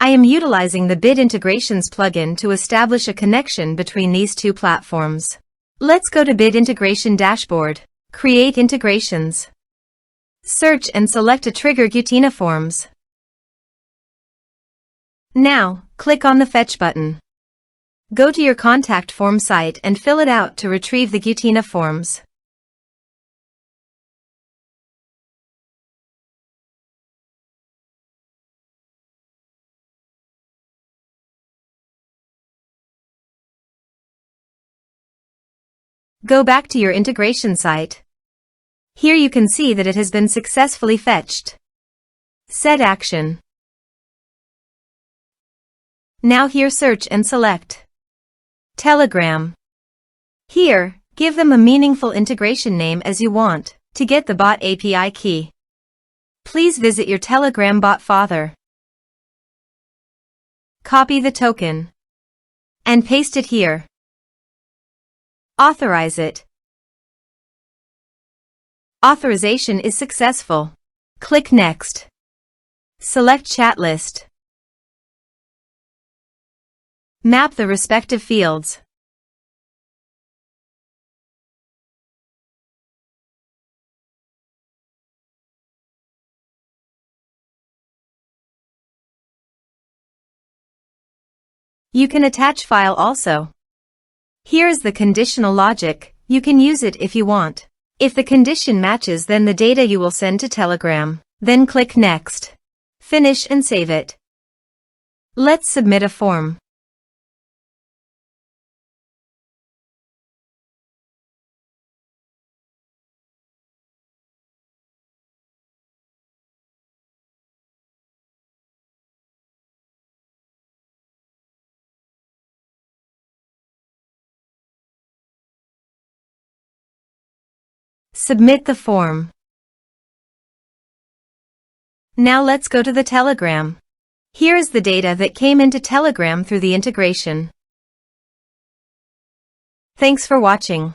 I am utilizing the Bid Integrations plugin to establish a connection between these two platforms. Let's go to Bid Integration Dashboard. Create integrations. Search and select a trigger Gutena Forms. Now, click on the Fetch button. Go to your contact form site and fill it out to retrieve the Gutena forms. Go back to your integration site. Here you can see that it has been successfully fetched. Set action. Now here search and select Telegram. Here, give them a meaningful integration name as you want to get the bot API key. Please visit your Telegram bot father. Copy the token and paste it here. Authorize it. Authorization is successful. Click Next. Select Chat List. Map the respective fields. You can attach file also. Here is the conditional logic. You can use it if you want. If the condition matches, then the data you will send to Telegram. Then click Next. Finish and save it. Let's submit a form. Submit the form. Now let's go to the Telegram. Here is the data that came into Telegram through the integration. Thanks for watching.